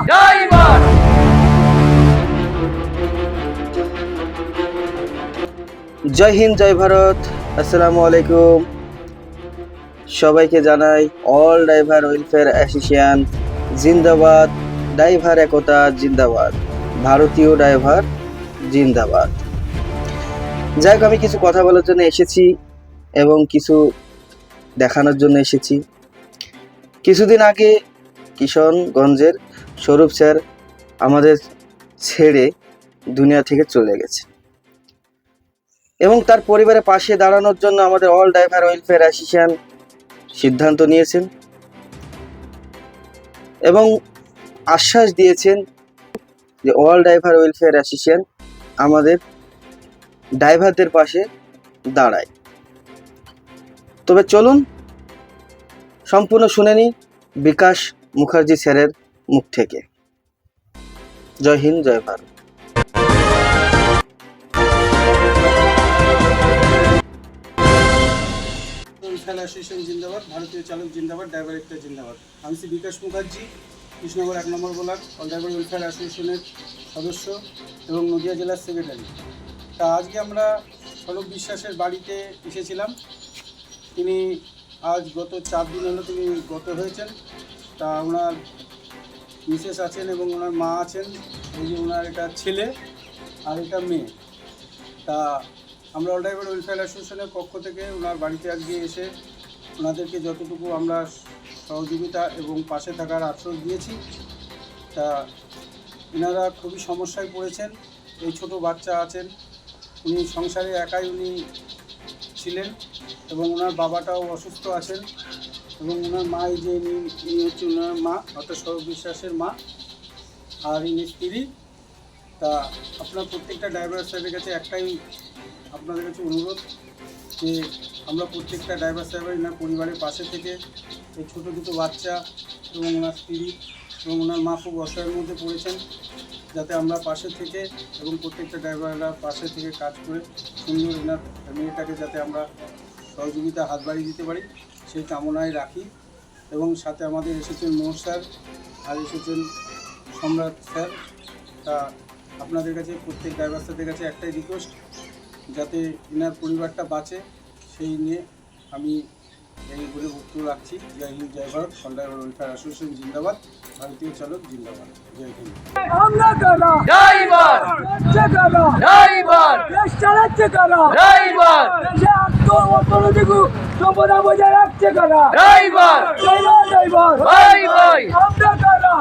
Driver. জয় হিন্দ, জয় ভারত, আসসালামু আলাইকুম। সবাইকে জানাই অল ড্রাইভার ওয়েলফেয়ার অ্যাসোসিয়েশন জিন্দাবাদ, ড্রাইভার একতা জিন্দাবাদ, ভারতীয় ড্রাইভার জিন্দাবাদ। যাই হোক, আমি কিছু কথা বলার জন্য এসেছি এবং কিছু দেখানোর জন্য এসেছি। কিছুদিন আগে কিশনগঞ্জের স্বরূপ স্যার আমাদের ছেড়ে দুনিয়া থেকে চলে গেছে এবং তার পরিবারের পাশে দাঁড়ানোর জন্য আমাদের অল ড্রাইভার ওয়েলফেয়ার অ্যাসোসিয়েশন সিদ্ধান্ত নিয়েছেন এবং আশ্বাস দিয়েছেন যে অল ড্রাইভার ওয়েলফেয়ার অ্যাসোসিয়েশন আমাদের ড্রাইভারদের পাশে দাঁড়ায়। তবে চলুন সম্পূর্ণ শুনে নিই বিকাশ মুখার্জি স্যারের মুখ থেকে। জয় হিন্দ, জয় ভারত। ওয়েলফেয়ার অ্যাসোসিয়েশন জিন্দাবাদ, ভারতীয় চালক জিন্দাবাদ, ড্রাইভার একটা জিন্দাবাদ। আমি শ্রী বিকাশ মুখার্জি, কৃষ্ণনগর 1 নম্বর ব্লক অল ড্রাইভার ওয়েলফেয়ার অ্যাসোসিয়েশনের সদস্য এবং নদিয়া জেলার সেক্রেটারি। তা আজকে আমরা স্বরূপ বিশ্বাসের বাড়িতে এসেছিলাম। তিনি আজ গত 4 দিন হলো তিনি গত হয়েছেন। তা ওনার মিসেস আছেন এবং ওনার মা আছেন, এই যে ওনার একটা ছেলে আর একটা মেয়ে। তা আমরা অল ড্রাইভার ওয়েলফেয়ার অ্যাসোসিয়েশনের পক্ষ থেকে ওনার বাড়িতে আজকে এসে ওনাদেরকে যতটুকু আমরা সহযোগিতা এবং পাশে থাকার আশ্বাস দিয়েছি। তা এনারা খুবই সমস্যায় পড়েছেন। এই ছোট বাচ্চা আছেন, উনি সংসারে একাই উনি ছিলেন এবং ওনার বাবাটাও অসুস্থ আছেন এবং ওনার মা, এই যে ইনি হচ্ছে ওনার মা, অর্থাৎ স্বরূপ বিশ্বাসের মা, আর ইনি স্ত্রী। তা আপনার প্রত্যেকটা ড্রাইভার সাহেবের কাছে একটাই আপনাদের কাছে অনুরোধ যে আমরা প্রত্যেকটা ড্রাইভার সাহেবের এনার পরিবারের পাশে থেকে এই ছোটো দুটো বাচ্চা এবং ওনার স্ত্রী এবং ওনার মা খুব অসহায়ের মধ্যে পড়েছেন, যাতে আমরা পাশে থেকে এবং প্রত্যেকটা ড্রাইভাররা পাশে থেকে কাজ করে সুন্দর এনার ফ্যামিলিটাকে যাতে আমরা সহযোগিতা হাত বাড়িয়ে দিতে পারি সেই কামনায় রাখি। এবং সাথে আমাদের এসেছেন মোহন স্যার আর এসেছেন সম্রাট স্যার। তা আপনাদের কাছে প্রত্যেক ড্রাইভার স্যারদের কাছে একটাই রিকোয়েস্ট, যাতে এনার পরিবারটা বাঁচে সেই নিয়ে আমি এই বলে বক্তব্য রাখছি। জয় হিন্দ, জয় Bharat, all driver welfare association জিন্দাবাদ, ভারতীয় চালক জিন্দাবাদ। জয় হিন্দ। ড্রাইভার। ড্রাইভার। দেশ চালাচ্ছে কারা? ড্রাইভার। দেশে অর্থনৈতিক সম্পদা বজায় রাখছে কারা? ড্রাইভার। ড্রাইভার ভাই ভাই। আমরা কারা?